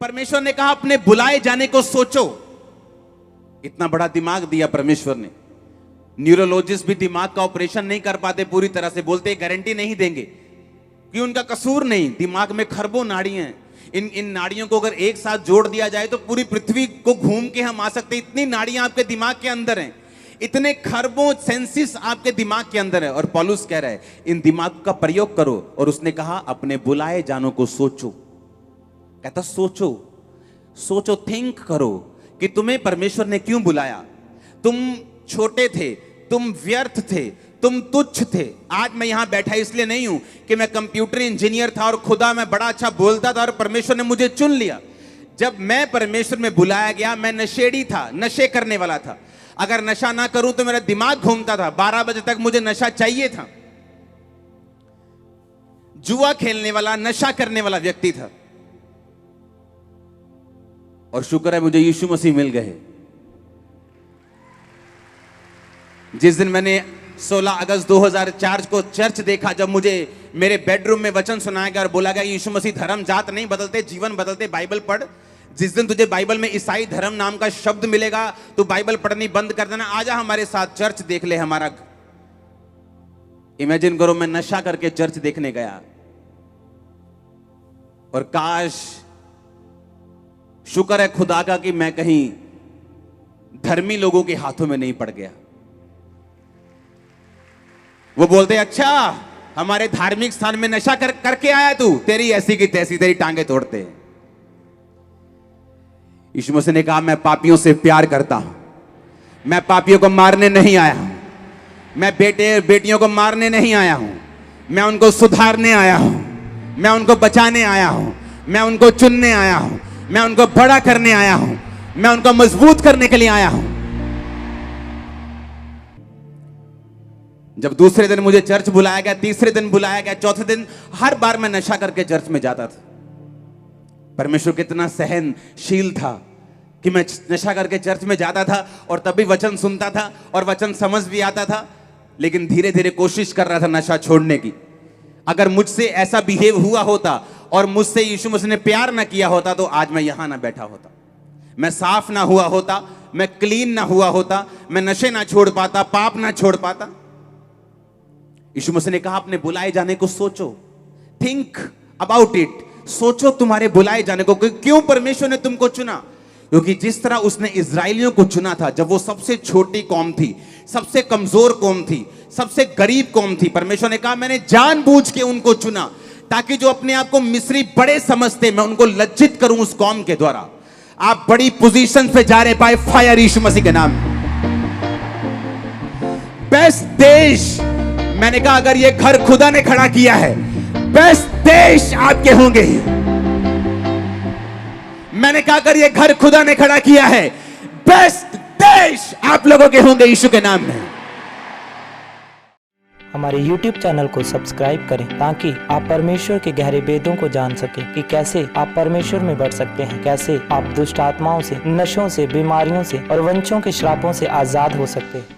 परमेश्वर ने कहा अपने बुलाए जाने को सोचो। इतना बड़ा दिमाग दिया परमेश्वर ने। न्यूरोलॉजिस्ट भी दिमाग का ऑपरेशन नहीं कर पाते पूरी तरह से, बोलते गारंटी नहीं देंगे कि उनका कसूर नहीं। दिमाग में खरबों नाड़ियां हैं। इन नाड़ियों को अगर एक साथ जोड़ दिया जाए तो पूरी पृथ्वी को घूम के हम आ सकते हैं। इतनी नाड़ियां आपके दिमाग के अंदर हैं, इतने खरबों सेंसिस आपके दिमाग के अंदर है। और पौलुस कह रहा है इन दिमाग का प्रयोग करो। और उसने कहा अपने बुलाए जानों को सोचो। कहता सोचो, सोचो, थिंक करो कि तुम्हें परमेश्वर ने क्यों बुलाया। तुम छोटे थे, तुम व्यर्थ थे, तुम तुच्छ थे। आज मैं यहां बैठा इसलिए नहीं हूं कि मैं कंप्यूटर इंजीनियर था और खुदा मैं बड़ा अच्छा बोलता था और परमेश्वर ने मुझे चुन लिया। जब मैं परमेश्वर में बुलाया गया, मैं नशेड़ी था, नशे करने वाला था। अगर नशा ना करूं तो मेरा दिमाग घूमता था। 12 बजे तक मुझे नशा चाहिए था। जुआ खेलने वाला, नशा करने वाला व्यक्ति था। और शुक्र है मुझे यीशु मसीह मिल गए। जिस दिन मैंने 16 अगस्त 2004 को चर्च देखा, जब मुझे मेरे बेडरूम में वचन सुनाया गया और बोला गया यीशु मसीह धर्म जात नहीं बदलते, जीवन बदलते, बाइबल पढ़। जिस दिन तुझे बाइबल में ईसाई धर्म नाम का शब्द मिलेगा तो बाइबल पढ़नी बंद कर देना, आजा हमारे साथ चर्च देख ले हमारा। इमेजिन करो मैं नशा करके चर्च देखने गया। और काश, शुक्र है खुदा का कि मैं कहीं धर्मी लोगों के हाथों में नहीं पड़ गया। वो बोलते अच्छा हमारे धार्मिक स्थान में नशा करके आया तू, तेरी ऐसी की तैसी, तेरी टांगे तोड़ते हैं। यीशु मसीह ने कहा मैं पापियों से प्यार करता हूं, मैं पापियों को मारने नहीं आया हूं, मैं बेटे बेटियों को मारने नहीं आया हूं, मैं उनको सुधारने आया हूं, मैं उनको बचाने आया हूं, मैं उनको चुनने आया हूं, मैं उनको बड़ा करने आया हूं, मैं उनको मजबूत करने के लिए आया हूं। जब दूसरे दिन मुझे चर्च बुलाया गया, तीसरे दिन बुलाया गया, चौथे दिन, हर बार मैं नशा करके चर्च में जाता था। परमेश्वर कितना सहनशील था कि मैं नशा करके चर्च में जाता था और तभी वचन सुनता था और वचन समझ भी आता था, लेकिन धीरे धीरे कोशिश कर रहा था नशा छोड़ने की। अगर मुझसे ऐसा बिहेव हुआ होता और मुझसे यीशु मसीह ने प्यार ना किया होता तो आज मैं यहां ना बैठा होता, मैं साफ ना हुआ होता, मैं क्लीन ना हुआ होता, मैं नशे ना छोड़ पाता, पाप ना छोड़ पाता। यीशु मसीह ने कहा अपने बुलाए जाने को सोचो, थिंक अबाउट इट। सोचो तुम्हारे बुलाए जाने को, क्यों परमेश्वर ने तुमको चुना। क्योंकि जिस तरह उसने इजराइलियों को चुना था जब वो सबसे छोटी कौम थी, सबसे कमजोर कौम थी, सबसे गरीब कौम थी, परमेश्वर ने कहा मैंने जानबूझ के उनको चुना ताकि जो अपने आप को मिस्री बड़े समझते, मैं उनको लज्जित करूं उस कौम के द्वारा। आप बड़ी पोजीशन पे जा रहे बाय फायर यीशु मसीह के नाम। बेस्ट देश, मैंने कहा अगर ये घर खुदा ने खड़ा किया है, बेस्ट देश आपके होंगे। मैंने कहा अगर ये घर खुदा ने खड़ा किया है, बेस्ट देश आप लोगों के होंगे यीशु के नाम में। हमारे YouTube चैनल को सब्सक्राइब करें ताकि आप परमेश्वर के गहरे वेदों को जान सकें कि कैसे आप परमेश्वर में बढ़ सकते हैं, कैसे आप दुष्ट आत्माओं से, नशों से, बीमारियों से और वंशों के श्रापों से आजाद हो सकते हैं।